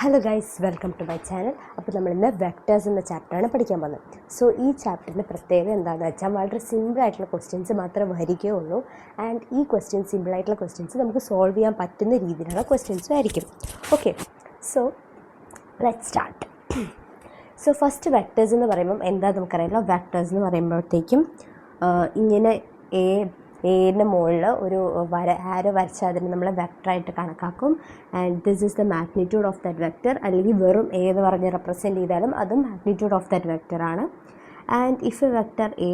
Hello guys, welcome to my channel. അപ്പോൾ നമ്മളിന്ന് vectors എന്ന ചാപ്റ്ററാണ് പഠിക്കാൻ പോകുന്നത്. സോ ഈ ചാപ്റ്ററിൻ്റെ പ്രത്യേകത എന്താണെന്ന് വെച്ചാൽ വളരെ സിമ്പിളായിട്ടുള്ള ക്വസ്റ്റ്യൻസ് മാത്രമേ വരികയുള്ളൂ. ആൻഡ് ഈ സിമ്പിളായിട്ടുള്ള ക്വസ്റ്റ്യൻസ് നമുക്ക് സോൾവ് ചെയ്യാൻ പറ്റുന്ന രീതിയിലുള്ള ക്വസ്റ്റ്യൻസും ആയിരിക്കും. Okay, so let's start. So first vectors എന്ന് പറയുമ്പം എന്താ നമുക്കറിയാമല്ലോ. വെക്ടേഴ്സ് എന്ന് പറയുമ്പോഴത്തേക്കും ഇങ്ങനെ എയുടെ മുകളിൽ ഒരു ആരോ വരച്ചാൽ അതിന് നമ്മൾ വെക്ടറായിട്ട് കണക്കാക്കും. And this is the magnitude of that vector, അല്ലെങ്കിൽ വെറും എ എന്ന് പറഞ്ഞ് റെപ്രസെൻറ്റ് ചെയ്താലും അതും മാഗ്നിറ്റ്യൂഡ് ഓഫ് ദാറ്റ് വെക്ടറാണ്. And if A vector A,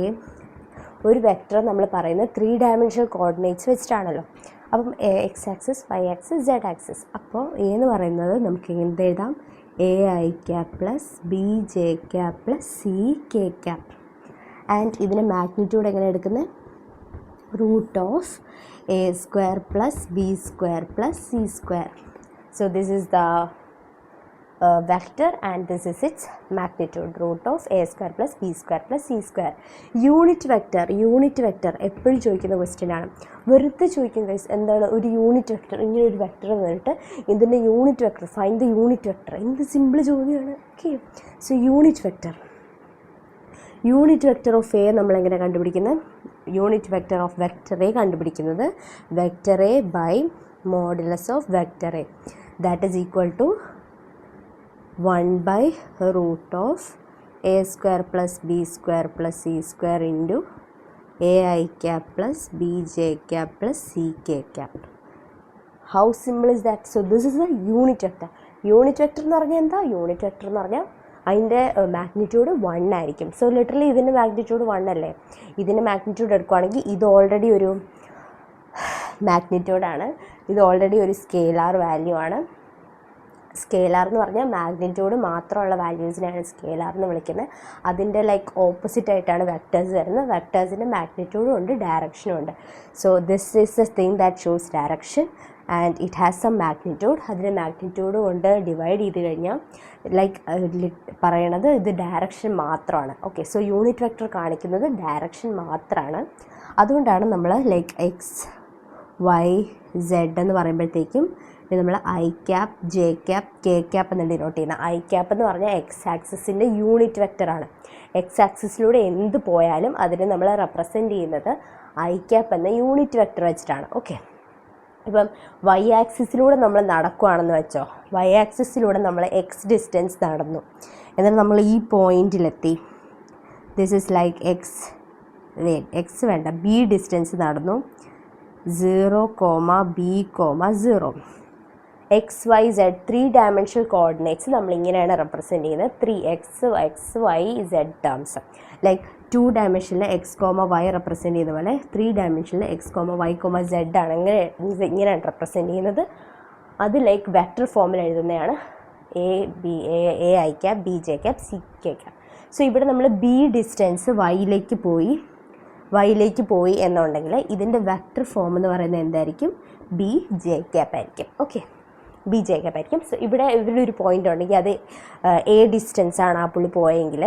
ഒരു വെക്ടർ നമ്മൾ പറയുന്നത് 3 ഡയമെൻഷണൽ കോർഡിനേറ്റ്സ് വെച്ചിട്ടാണല്ലോ. അപ്പം X axis, Y axis, Z axis. അപ്പോൾ എ എന്ന് പറയുന്നത് നമുക്ക് ഇങ്ങനെ എഴുതാം: A i cap plus B j cap plus C k cap. And ഇതിൻ്റെ മാഗ്നിറ്റ്യൂഡ് എങ്ങനെ എടുക്കുന്നത്? root of a square plus b square plus c square. So this is the vector and this is its magnitude, root of a square plus b square plus c square. Unit vector എപ്പോഴും ചോദിക്കുന്ന question ആണ്. വെറുതെ ചോദിക്കും guys, എന്താണ് ഒരു unit vector, ഇങ്ങനെ ഒരു vector വന്നിട്ട് ഇതിൻ്റെ unit vector, find the unit vector. എന്ത് സിമ്പിൾ ചോദ്യമാണ്. Okay, so unit vector of A നമ്മളെങ്ങനെ കണ്ടുപിടിക്കുന്നത്? Unit vector of vector A കണ്ടുപിടിക്കുന്നത് vector A by modulus of vector A, that is equal to 1 by root of A square plus B square plus C square into A i cap plus B j cap plus C k cap. How simple is that? So this is A unit vector. Unit vector എന്ന് പറഞ്ഞാൽ എന്താ? Unit vector എന്ന് പറഞ്ഞാൽ അതിൻ്റെ magnitude 1 ആയിരിക്കും. So literally ഇതിൻ്റെ magnitude 1 അല്ലേ. ഇതിൻ്റെ മാഗ്നിറ്റ്യൂഡ് എടുക്കുകയാണെങ്കിൽ ഇത് ഓൾറെഡി ഒരു മാഗ്നിറ്റ്യൂഡാണ്, ഇത് ഓൾറെഡി ഒരു സ്കെയിലാർ വാല്യൂ ആണ്. സ്കെയിലാർ എന്ന് പറഞ്ഞാൽ മാഗ്നിറ്റ്യൂഡ് മാത്രമുള്ള വാല്യൂസിനെയാണ് സ്കെയിലാർ എന്ന് വിളിക്കുന്നത്. അതിൻ്റെ ഓപ്പോസിറ്റ് ആയിട്ടാണ് വെക്ടേഴ്സ് വരുന്നത്. വെക്ടേഴ്സിൻ്റെ മാഗ്നിറ്റ്യൂഡും ഉണ്ട്, ഡയറക്ഷനും ഉണ്ട്. So this is a thing that shows direction and it has some magnitude. അതിൻ്റെ മാഗ്നിറ്റ്യൂഡ് കൊണ്ട് ഡിവൈഡ് ചെയ്ത് കഴിഞ്ഞാൽ പറയണത് ഇത് ഡയറക്ഷൻ മാത്രമാണ്. ഓക്കെ, സോ യൂണിറ്റ് വെക്ടർ കാണിക്കുന്നത് ഡയറക്ഷൻ മാത്രമാണ്. അതുകൊണ്ടാണ് നമ്മൾ എക്സ് വൈ സെഡ് എന്ന് പറയുമ്പോഴത്തേക്കും നമ്മൾ I cap J cap K cap എന്ന് ഡിനോട്ട് ചെയ്യുന്നത്. ഐ ക്യാപ് എന്ന് പറഞ്ഞാൽ എക്സ് ആക്സിസിൻ്റെ യൂണിറ്റ് വെക്ടറാണ്. എക്സ് ആക്സിസിലൂടെ എന്ത് പോയാലും അതിനെ നമ്മൾ റെപ്രസെൻറ്റ് ചെയ്യുന്നത് ഐ ക്യാപ് എന്ന യൂണിറ്റ് വെക്ടർ വെച്ചിട്ടാണ്. ഓക്കെ, ഇപ്പം വൈ ആക്സിസിലൂടെ നമ്മൾ നടക്കുകയാണെന്ന് വെച്ചോ. വൈ ആക്സിസിലൂടെ നമ്മൾ എക്സ് ഡിസ്റ്റൻസ് നടന്നു, എന്നാൽ നമ്മൾ ഈ പോയിൻറ്റിലെത്തി. ദിസ് ഈസ് എക്സ് വേണ്ട, ബി ഡിസ്റ്റൻസ് നടന്നു. 0, B, 0. X Y Z 3 dimensional coordinates നമ്മളിങ്ങനെയാണ് റെപ്രസെൻറ്റ് ചെയ്യുന്നത്. 3 എക്സ് വൈ സെഡ് ടേംസ്. 2 ഡയമെൻഷനിൽ എക്സ് വൈ റെപ്രസെൻറ്റ് ചെയ്യുന്ന പോലെ 3 ഡയമെൻഷനിൽ എക്സ് വൈ സെഡ് ആണ് ഇങ്ങനെയാണ് റെപ്രസെൻറ്റ് ചെയ്യുന്നത്. അത് വെക്ടർ ഫോമിൽ എഴുതുന്നതാണ് A i cap B j cap C k cap. So ഇവിടെ നമ്മൾ ബി ഡിസ്റ്റൻസ് വൈയിലേക്ക് പോയി എന്നുണ്ടെങ്കിൽ ഇതിൻ്റെ വെക്ടർ ഫോം എന്ന് പറയുന്നത് എന്തായിരിക്കും? ബി ജെ ക്യാപ് ആയിരിക്കും. ഓക്കെ, ബി ജെ ക്യാപ് ആയിരിക്കും. സോ ഇവിടെ ഒരു പോയിൻ്റ് ഉണ്ടെങ്കിൽ അത് എ ഡിസ്റ്റൻസ് ആണ് ആ പുള്ളി പോയെങ്കിൽ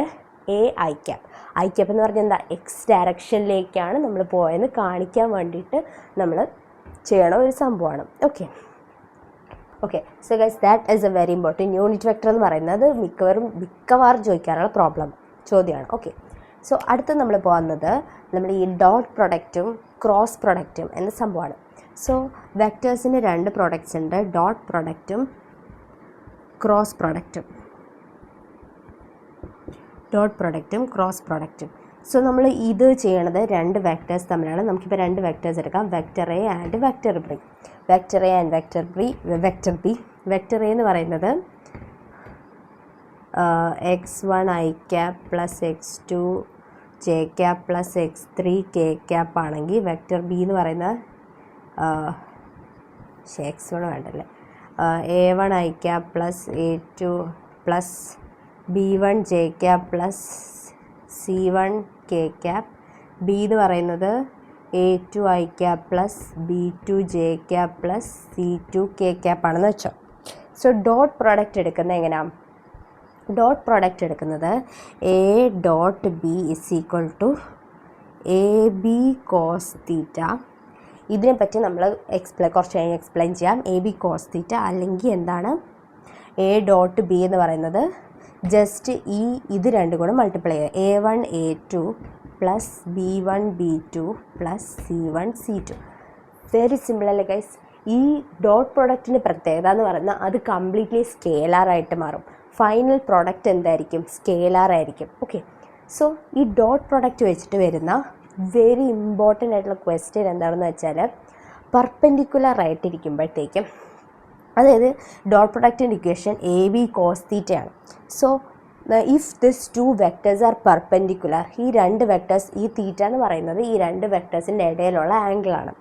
A i cap. I cap എന്ന് പറഞ്ഞാൽ എന്താ? എക്സ് ഡയറക്ഷനിലേക്കാണ് നമ്മൾ പോയെന്ന് കാണിക്കാൻ വേണ്ടിയിട്ട് നമ്മൾ ചെയ്യണ ഒരു സംഭവമാണ്. Okay, so guys that is a very important. Unit vector എന്ന് പറയുന്നത് മിക്കവാറും ചോദിക്കാനുള്ള ചോദ്യമാണ്. ഓക്കെ, സോ അടുത്ത് നമ്മൾ പോകുന്നത് നമ്മൾ ഈ ഡോട്ട് പ്രൊഡക്റ്റും ക്രോസ് പ്രൊഡക്റ്റും എന്ന സംഭവമാണ്. സോ വെക്ടേഴ്സിന് 2 പ്രൊഡക്ട്സ് ഉണ്ട്, ഡോട്ട് പ്രൊഡക്റ്റും ക്രോസ് പ്രൊഡക്റ്റും. സോ നമ്മൾ ഇത് ചെയ്യണത് 2 വെക്ടേഴ്സ് തമ്മിലാണ്. നമുക്കിപ്പോൾ 2 വെക്ടേഴ്സ് എടുക്കാം, vector A and vector B. Vector A എന്ന് പറയുന്നത് x1 I cap plus x2 J cap plus x3 K cap ആണെങ്കിൽ വെക്ടർ ബി എന്ന് പറയുന്നത് x1 വേണ്ടല്ലേ, a1 I cap plus a2 plus b1 J cap plus c1 K cap. B എന്ന് പറയുന്നത് a2 I cap plus b2 J cap plus c2 K cap ആണെന്ന് വെച്ചോ. So dot product എടുക്കുന്നത് എങ്ങനെയാണ്? Dot product എടുക്കുന്നത് A dot B is equal to A B cos theta. ഇതിനെപ്പറ്റി നമ്മൾ കുറച്ച് കഴിഞ്ഞ് എക്സ്പ്ലെയിൻ ചെയ്യാം. എ ബി കോസ് തീറ്റ അല്ലെങ്കിൽ എന്താണ് എ ഡോട്ട് ബി എന്ന് പറയുന്നത് ജസ്റ്റ് ഇത് രണ്ടും കൂടെ മൾട്ടിപ്ലൈ ചെയ്യുക. A1 A2 plus B1 B2 plus C1 C2. Very simple അല്ലേ ഗൈസ്? ഈ ഡോട്ട് പ്രൊഡക്റ്റിൻ്റെ പ്രത്യേകത എന്ന് പറയുന്നത് അത് കംപ്ലീറ്റ്ലി സ്കെയിലാറായിട്ട് മാറും. ഫൈനൽ പ്രൊഡക്റ്റ് എന്തായിരിക്കും? സ്കെയിലാറായിരിക്കും. ഓക്കെ, സോ ഈ ഡോട്ട് പ്രൊഡക്റ്റ് വെച്ചിട്ട് വരുന്ന വെരി ഇമ്പോർട്ടൻ്റ് ആയിട്ടുള്ള ക്വസ്റ്റ്യൻ എന്താണെന്ന് വെച്ചാൽ, പെർപെൻഡിക്കുലർ ആയിട്ടിരിക്കുമ്പോഴത്തേക്കും, അതായത് ഡോട്ട് പ്രൊഡക്റ്റിൻ്റെ ഇക്വേഷൻ AB cos θ ആണ്. So if this 2 vectors are perpendicular, ഈ രണ്ട് വെക്ടേഴ്സ്, ഈ തീറ്റ എന്ന് പറയുന്നത് ഈ രണ്ട് വെക്ടേഴ്സിൻ്റെ ഇടയിലുള്ള ആംഗിളാണ്.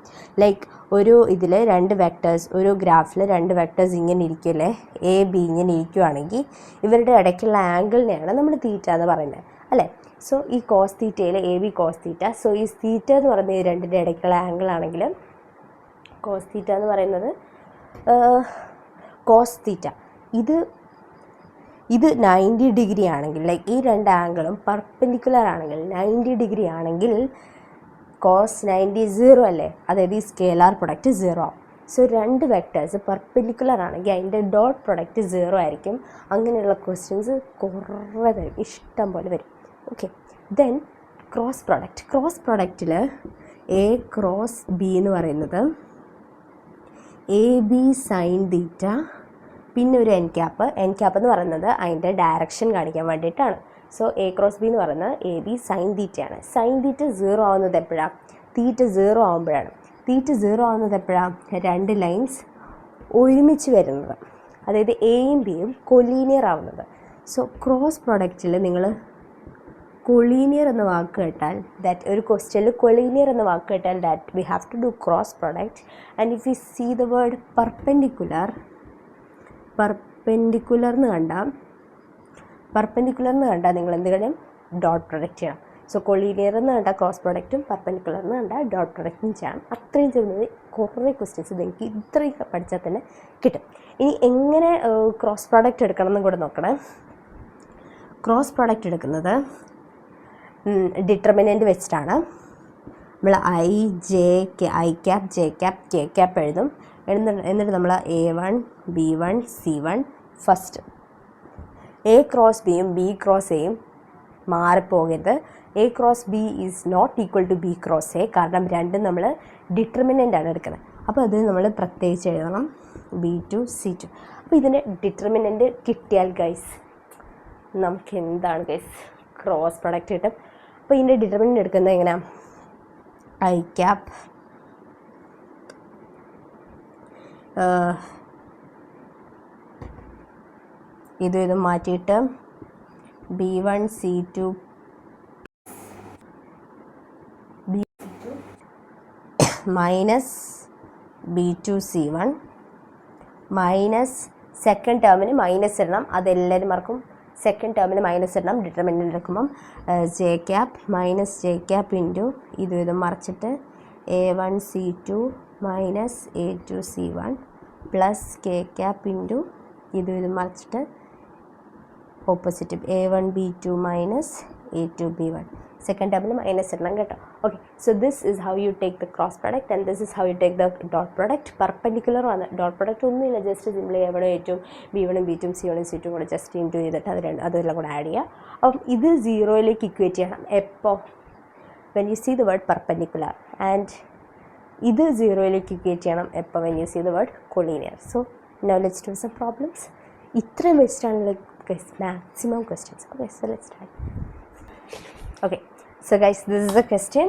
ലൈക്ക് ഒരു ഇതിൽ രണ്ട് വെക്ടേഴ്സ്, ഒരു ഗ്രാഫിൽ രണ്ട് വെക്ടേഴ്സ് ഇങ്ങനെ ഇരിക്കില്ലേ, AB ഇങ്ങനെ ഇരിക്കുകയാണെങ്കിൽ ഇവരുടെ ഇടയ്ക്കുള്ള ആംഗിളിനെയാണ് നമ്മൾ തീറ്റ എന്ന് പറയുന്നത് അല്ലേ? സോ ഈ കോസ് തീറ്റയിൽ AB cos θ, സോ ഈ തീറ്റ എന്ന് പറയുന്നത് ഈ രണ്ടിൻ്റെ ഇടയ്ക്കുള്ള ആംഗിളാണെങ്കിൽ കോസ് തീറ്റ എന്ന് പറയുന്നത് കോസ് തീറ്റ. ഇത് 90 ഡിഗ്രി ആണെങ്കിൽ, ലൈക്ക് ഈ രണ്ട് ആംഗിളും പെർപെൻഡിക്കുലർ ആണെങ്കിൽ 90 ഡിഗ്രി ആണെങ്കിൽ കോസ് 90 0 അല്ലേ? അതായത് ഈ സ്കെയിലാർ പ്രൊഡക്റ്റ് 0 ആവും. സോ രണ്ട് വെക്ടേഴ്സ് പെർപെൻഡിക്കുലർ ആണെങ്കിൽ അതിൻ്റെ ഡോട്ട് പ്രൊഡക്റ്റ് 0 ആയിരിക്കും. അങ്ങനെയുള്ള ക്വസ്റ്റ്യൻസ് കുറേ വരും, ഇഷ്ടം പോലെ വരും. ഓക്കെ, ദെൻ ക്രോസ് പ്രൊഡക്റ്റിൽ A ക്രോസ് B എന്ന് പറയുന്നത് AB സൈൻ തീറ്റ, പിന്നെ ഒരു എൻ ക്യാപ്പ് എന്ന് പറയുന്നത് അതിൻ്റെ ഡയറക്ഷൻ കാണിക്കാൻ വേണ്ടിയിട്ടാണ്. സോ A ക്രോസ് B എന്ന് പറയുന്നത് AB സൈൻ തീറ്റയാണ്. സൈൻ തീറ്റ 0 ആവുന്നത് എപ്പോഴാണ്? തീറ്റ 0 ആവുമ്പോഴാണ്. തീറ്റ 0 ആവുന്നത് എപ്പോഴാണ്? രണ്ട് ലൈൻസ് ഒരുമിച്ച് വരുന്നത്, അതായത് എയും ബിയും കൊലീനിയർ ആവുന്നത്. സോ ക്രോസ് പ്രൊഡക്റ്റിൽ നിങ്ങൾ കൊളീനിയർ എന്ന വാക്ക് കേട്ടാൽ, ദാറ്റ് ഒരു ക്വസ്റ്റ്യനിൽ കൊളീനിയർ എന്ന വാക്ക് കേട്ടാൽ that we have to do cross product. And if you see the word perpendicular എന്ന് കണ്ടാൽ നിങ്ങൾ എന്ത് ചെയ്യണം? ഡോട്ട് പ്രൊഡക്റ്റ് ചെയ്യണം. സോ കൊളീനിയർ എന്ന് കണ്ടാൽ ക്രോസ് പ്രൊഡക്റ്റും, പെർപെൻഡിക്കുലർ എന്ന് കണ്ടാൽ ഡോട്ട് പ്രൊഡക്റ്റും ചെയ്യണം. അത്രയും ചെയ്യുന്നത് കുറേ ക്വസ്റ്റ്യൻസ് നിങ്ങൾക്ക് ഇത്രയും പഠിച്ചാൽ തന്നെ കിട്ടും. ഇനി എങ്ങനെ ക്രോസ് പ്രൊഡക്റ്റ് എടുക്കണം എന്നും കൂടെ നോക്കണം. ക്രോസ് പ്രൊഡക്റ്റ് എടുക്കുന്നത് ഡിറ്റർമിനൻ്റ് വെച്ചിട്ടാണ്. നമ്മൾ I cap J cap K cap എഴുതും. എന്നിട്ട് നമ്മൾ A1 B1 C1 first A cross ബിയും B ക്രോസ് എയും മാറിപ്പോകരുത്. A cross B is not equal to B cross A, കാരണം രണ്ടും നമ്മൾ ഡിറ്റർമിനൻ്റ് ആണ് എടുക്കുന്നത്. അപ്പോൾ അത് നമ്മൾ പ്രത്യേകിച്ച് എഴുതണം, B2 C2. അപ്പോൾ ഇതിൻ്റെ ഡിറ്റർമിനൻ്റ് കിട്ടിയാൽ ഗൈസ് നമുക്ക് എന്താണ് ഗൈസ്? ക്രോസ് പ്രൊഡക്റ്റ് കിട്ടും. അപ്പോൾ ഇതിൻ്റെ ഡിറ്റർമിനൻ്റ് എടുക്കുന്നത് എങ്ങനെയാണ്? I ക്യാപ് ഇത് മാറ്റിയിട്ട് B1 C2 minus B2 C1 minus second ടേമിന് മൈനസ് ഇടണം, അതെല്ലാവരും മറക്കും. സെക്കൻഡ് ടേമിന് മൈനസ് ഇടണം. ഡിറ്റർമിനൻ്റ് എടുക്കുമ്പം J cap minus J cap into ഇത് മറിച്ചിട്ട് A1 C2 minus A2 C1 plus K cap into ഇത് മറിച്ചിട്ട് opposite A1 B2 minus A2 B1. Second ടേമിൽ മൈനസ് ഇടണം കേട്ടോ. Okay, so this is how you take the cross product and this is how you take the dot product. Perpendicular ആണ് dot product, ഒന്നുമില്ല, just simply A1 A2 B1 B2 C1 C2 കൂടെ just into ചെയ്തിട്ട് അതെല്ലാം കൂടെ add ചെയ്യുക. അപ്പം ഇത് 0യിലേക്ക് ഇക്വേറ്റ് ചെയ്യണം എപ്പോൾ? When you see the word perpendicular. And ഇത് 0യിലേക്ക് ഇക്വേറ്റ് ചെയ്യണം എപ്പോൾ? When you see the word collinear. So now let's do some problems. ഇത്രയും വെച്ചിട്ടാണ് like maximum questions. Okay, so let's start. Okay, so guys, this is the question.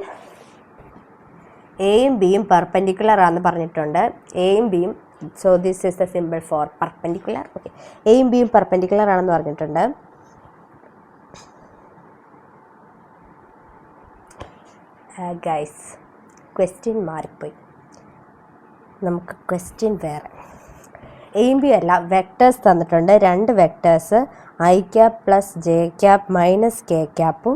എയും ബിയും perpendicular ആണെന്ന് പറഞ്ഞിട്ടുണ്ട്. എയും ബിയും, so this is the simple for perpendicular. Okay, എയും ബിയും പെർപെൻഡിക്കുലർ ആണെന്ന് പറഞ്ഞിട്ടുണ്ട്. ഗൈസ്, ക്വസ്റ്റ്യൻ മാറിപ്പോയി. നമുക്ക് ക്വസ്റ്റ്യൻ വേറെ. എയും ബി അല്ല, വെക്ടേഴ്സ് തന്നിട്ടുണ്ട്. രണ്ട് vectors I cap plus J cap minus K ക്യാപ്പും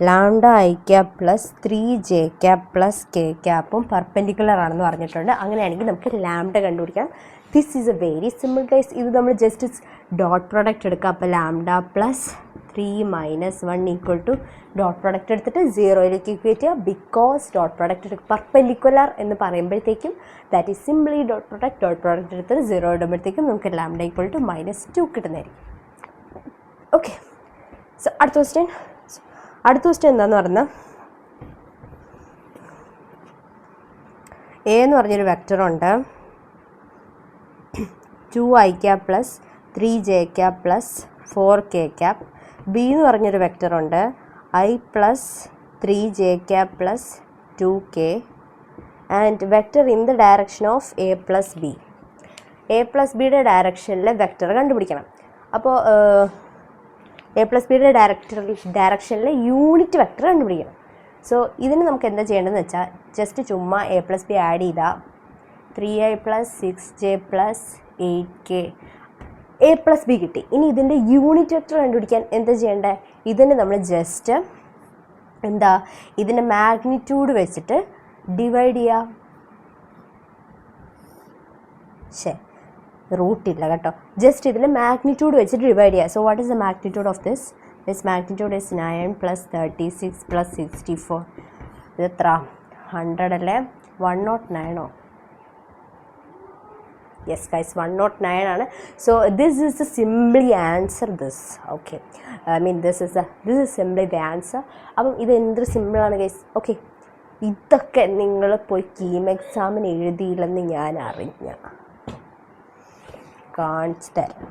lambda I cap plus 3J cap plus K ക്യാപ്പും പെർപെൻഡിക്കുലർ ആണെന്ന് പറഞ്ഞിട്ടുണ്ട്. അങ്ങനെയാണെങ്കിൽ നമുക്ക് ലാംഡ കണ്ടുപിടിക്കാം. This is a very simple guys. ഇത് നമ്മൾ ജസ്റ്റ് ഡോട്ട് പ്രോഡക്റ്റ് എടുക്കുക. അപ്പോൾ lambda plus 3 minus 1 equal to dot product എടുത്തിട്ട് 0യിലേക്ക് ഇക്വേറ്റ് ചെയ്യുക. ബിക്കോസ് ഡോട്ട് പ്രൊഡക്റ്റ് പെർപെൻഡിക്കുലർ എന്ന് പറയുമ്പോഴത്തേക്കും that is simply dot product എടുത്തിട്ട് 0 ഇടുമ്പോഴത്തേക്കും നമുക്ക് ലാംഡ ഈക്വൽ ടു -2 കിട്ടുന്നതായിരിക്കും. ഓക്കെ, സോ അടുത്ത ക്വസ്റ്റ്യൻ എന്താണെന്ന് പറഞ്ഞാൽ എ എന്ന് പറഞ്ഞൊരു വെക്ടറുണ്ട് 2i cap plus 3j cap plus 4k cap. B എന്ന് പറഞ്ഞൊരു വെക്ടറുണ്ട് i plus 3j cap plus 2k and vector in the direction of A plus B. A plus ബിയുടെ ഡയറക്ഷനിലെ vector കണ്ടുപിടിക്കണം. അപ്പോൾ എ പ്ലസ് ബിയുടെ ഡയറക്ഷനിലെ യൂണിറ്റ് വെക്ടർ കണ്ടുപിടിക്കണം. So ഇതിന് നമുക്ക് എന്താ ചെയ്യേണ്ടതെന്ന് വെച്ചാൽ ജസ്റ്റ് ചുമ്മാ എ പ്ലസ് ബി ആഡ് ചെയ്താൽ 3i plus 6j plus 8k A plus B കിട്ടി. ഇനി ഇതിൻ്റെ യൂണിറ്റ് വെക്ടർ കണ്ടുപിടിക്കാൻ എന്താ ചെയ്യേണ്ടത്? ഇതിന് നമ്മൾ ജസ്റ്റ് ഇതിൻ്റെ മാഗ്നിറ്റ്യൂഡ് വെച്ചിട്ട് ഡിവൈഡ് ചെയ്യുക. റൂട്ടില്ല കേട്ടോ, ജസ്റ്റ് ഇതിൻ്റെ മാഗ്നിറ്റ്യൂഡ് വെച്ചിട്ട് ഡിവൈഡ് ചെയ്യുക. So what is the magnitude of this? This magnitude is 9 plus 36 plus 64. ഇത് എത്ര? 100 അല്ലേ? 109 യെസ് ഗൈസ്, 109 ആണ്. So this is the simply answer this. Okay, I mean this is simply the answer. അപ്പം ഇത് എന്തൊരു സിമ്പിളാണ് ഗൈസ്. ഓക്കെ, ഇതൊക്കെ നിങ്ങൾ പോയി കീം എക്സാമിന് എഴുതിയില്ലെന്ന് ഞാൻ അറിഞ്ഞ കാണിച്ചു തരാം.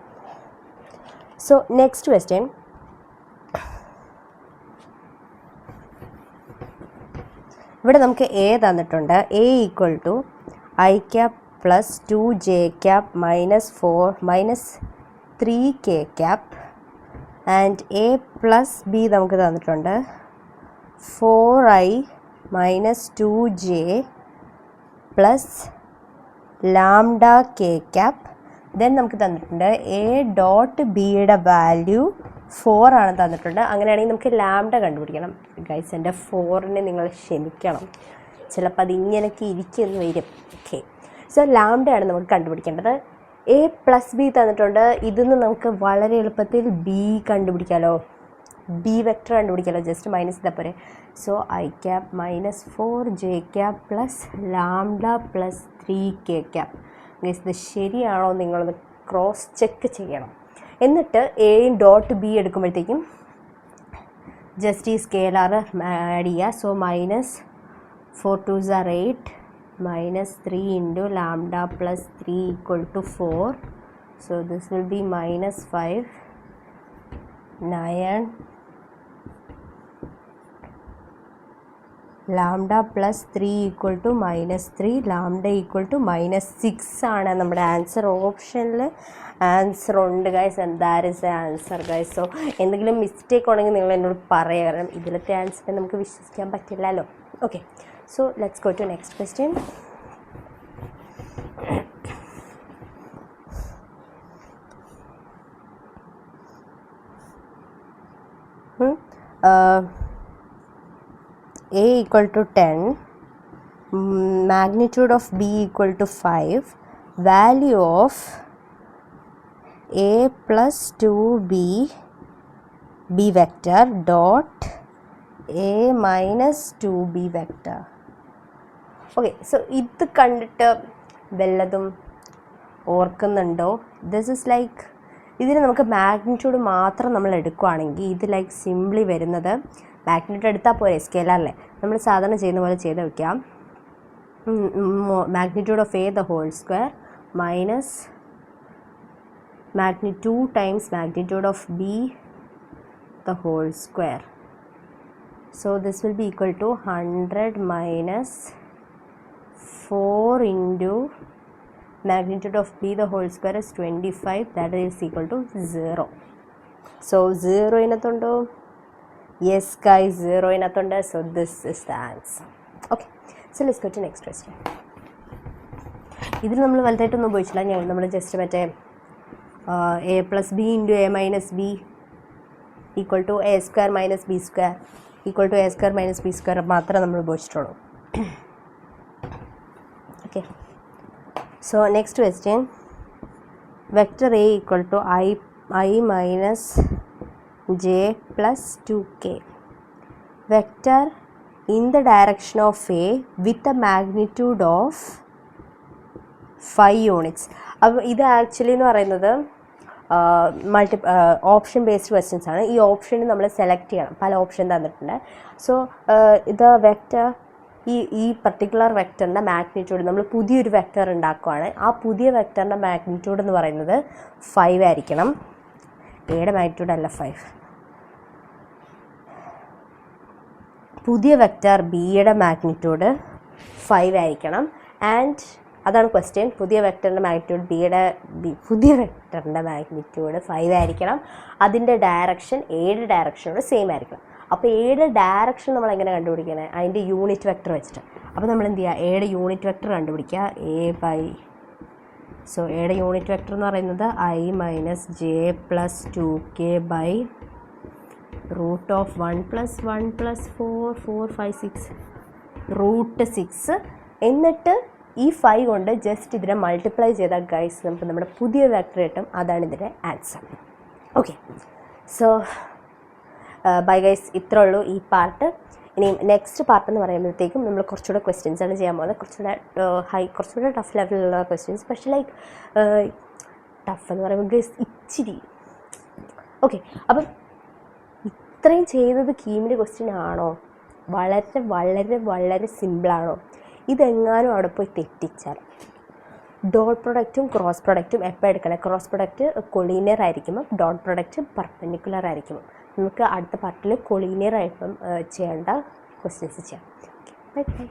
സോ നെക്സ്റ്റ് ക്വസ്റ്റ്യൻ, ഇവിടെ നമുക്ക് എ തന്നിട്ടുണ്ട്. A equal to i cap plus 2j cap minus 3k cap and A plus B നമുക്ക് തന്നിട്ടുണ്ട് 4i minus 2j plus lambda k cap. Then നമുക്ക് തന്നിട്ടുണ്ട് എ ഡോട്ട് ബിയുടെ വാല്യൂ 4 ആണ് തന്നിട്ടുണ്ട്. അങ്ങനെയാണെങ്കിൽ നമുക്ക് ലാംഡ കണ്ടുപിടിക്കണം. ഗൈസ്, എൻ്റെ 4നെ നിങ്ങൾ ക്ഷമിക്കണം, ചിലപ്പോൾ അതിങ്ങനെയൊക്കെ ഇരിക്കുന്നു വരും. ഓക്കെ, സോ ലാംഡയാണ് നമുക്ക് കണ്ടുപിടിക്കേണ്ടത്. എ പ്ലസ് ബി തന്നിട്ടുണ്ട്. ഇതിന്ന് നമുക്ക് വളരെ എളുപ്പത്തിൽ ബി കണ്ടുപിടിക്കാമല്ലോ, ബി വെക്ടർ കണ്ടുപിടിക്കാമല്ലോ. ജസ്റ്റ് മൈനസ് ചെയ്താൽ പോരെ. So i cap minus 4j cap plus lambda plus 3k cap. Guys, ഇത് ശരിയാണോ നിങ്ങളൊന്ന് ക്രോസ് ചെക്ക് ചെയ്യണം. എന്നിട്ട് എയും ഡോട്ട് ബി എടുക്കുമ്പോഴത്തേക്കും ജസ്റ്റ് ഈ സ്കെയിലാർ ആഡ് ചെയ്യുക. So minus 4 2s are 8 minus 3 into lambda plus 3 equal to 4. So this will be minus 5 9 lambda plus 3 equal to minus 3 lambda equal to minus 6 ആണ് നമ്മുടെ answer. ഓപ്ഷനിൽ answer ഉണ്ട് guys, and that is the answer guys. So എന്തെങ്കിലും mistake ഉണ്ടെങ്കിൽ നിങ്ങൾ എന്നോട് പറയുക, കാരണം ഇതിലത്തെ ആൻസറിനെ നമുക്ക് വിശ്വസിക്കാൻ പറ്റില്ലല്ലോ. Okay, so let's go to next question. A equal to 10, magnitude of B equal to 5, value of A plus 2B B vector dot A minus 2B vector. Okay, so ഇത് കണ്ടിട്ട് വല്ലതും ഓർക്കുന്നുണ്ടോ? ദിസ് ഇസ് ലൈക്ക്, ഇതിന് നമുക്ക് magnitude മാത്രം നമ്മൾ എടുക്കുകയാണെങ്കിൽ ഇത് ലൈക്ക് സിംപ്ലി വരുന്നത്, മാഗ്നിറ്റ്യൂഡ് എടുത്താൽ പോരെ സ്കെയിലറല്ലേ, നമ്മൾ സാധാരണ ചെയ്യുന്ന പോലെ ചെയ്ത് വയ്ക്കാം. Magnitude of A the whole square minus magnitude times magnitude of b the whole square. So this will be equal to 100 minus 4 into magnitude of b the whole square is 25, that is equal to 0. So 0 inathundu? Yes guys, 0 inathundu. So this is the answer. Okay, so let's go to next question. ഇതിൽ നമ്മൾ വലുതായിട്ടൊന്നും ഉപയോഗിച്ചില്ല, നമ്മൾ just മറ്റേ a plus b into a minus b equal to a square minus b square equal to a square minus b square മാത്രമേ നമ്മൾ ഉപയോഗിച്ചിട്ടുള്ളൂ. Okay, so next question, vector a equal to i minus j plus 2k. Vector in the direction of A with a magnitude of 5 units. അപ്പോൾ ഇത് actually എന്ന് പറയുന്നത് option based questions ആണ്. ഈ ഓപ്ഷനിൽ നമ്മൾ സെലക്ട് ചെയ്യണം. പല ഓപ്ഷൻ തന്നിട്ടുണ്ട്. സോ ഇത് വെക്റ്റർ ഈ പർട്ടിക്കുലർ വെക്റ്ററിൻ്റെ മാഗ്നിറ്റ്യൂഡ് നമ്മൾ പുതിയൊരു വെക്റ്റർ ഉണ്ടാക്കുകയാണ്. ആ പുതിയ വെക്റ്ററിൻ്റെ മാഗ്നിറ്റ്യൂഡ് എന്ന് പറയുന്നത് 5 ആയിരിക്കണം. എയുടെ മാഗ്നിറ്റ്യൂഡ് അല്ല 5. പുതിയ വെക്റ്റർ ബിയുടെ മാഗ്നിറ്റ്യൂഡ് 5 ആയിരിക്കണം. ആൻഡ് അതാണ് ക്വസ്റ്റ്യൻ. പുതിയ വെക്റ്ററിൻ്റെ മാഗ്നിറ്റ്യൂഡ് പുതിയ വെക്റ്ററിൻ്റെ മാഗ്നിറ്റ്യൂഡ് 5 ആയിരിക്കണം. അതിൻ്റെ ഡയറക്ഷൻ എയുടെ ഡയറക്ഷനോട് സെയിം ആയിരിക്കണം. അപ്പോൾ എയുടെ ഡയറക്ഷൻ നമ്മൾ എങ്ങനെ കണ്ടുപിടിക്കുന്നത്? അതിൻ്റെ യൂണിറ്റ് വെക്റ്റർ വെച്ചിട്ട്. അപ്പോൾ നമ്മൾ എന്ത് ചെയ്യുക? എയുടെ യൂണിറ്റ് വെക്റ്റർ കണ്ടുപിടിക്കുക. എയുടെ യൂണിറ്റ് വെക്റ്റർ എന്ന് പറയുന്നത് I - j + 2k / √1 + 1 + 4 4 5 6 √6. എന്നിട്ട് ഈ 5 കൊണ്ട് ജസ്റ്റ് ഇതിനെ മൾട്ടിപ്ലൈ ചെയ്താൽ ഗൈസ് നമുക്ക് നമ്മുടെ പുതിയ വെക്റ്റർ കിട്ടും. അതാണ് ഇതിൻ്റെ answer. Okay, so bye guys, ഇത്രേ ഉള്ളൂ ഈ പാർട്ട്. ഇനി നെക്സ്റ്റ് പാർട്ട് എന്ന് പറയുമ്പോഴത്തേക്കും നമ്മൾ കുറച്ചുകൂടെ ക്വസ്റ്റ്യൻസ് ആണ് ചെയ്യാൻ പോകുന്നത്. കുറച്ചുകൂടെ ടഫ് ലെവലിലുള്ള ക്വസ്റ്റ്യൻസ്. പക്ഷേ ലൈക്ക് ടഫ് എന്ന് പറയുമ്പോൾ ഗൈസ് ഇച്ചിരി ഓക്കെ. അപ്പം ഇത്രയും ചെയ്തത് കീമിൻ്റെ ക്വസ്റ്റ്യൻ ആണോ? വളരെ വളരെ വളരെ സിമ്പിളാണോ? ഇതെങ്ങാനും അവിടെ പോയി തെറ്റിച്ചാൽ ഡോട്ട് പ്രൊഡക്റ്റും ക്രോസ് പ്രൊഡക്റ്റും എപ്പോൾ എടുക്കണം? ക്രോസ് പ്രൊഡക്റ്റ് കൊളീനിയർ ആയിരിക്കുമ്പോൾ ഡോട്ട് പ്രൊഡക്റ്റ് പെർപെൻഡിക്കുലർ ആയിരിക്കുമ്പോൾ നമുക്ക് അടുത്ത പാർട്ടിൽ കൊളീനിയർ ആയിട്ടും ചെയ്യേണ്ട ക്വസ്റ്റ്യൻസ് ചെയ്യാം. Bye bye.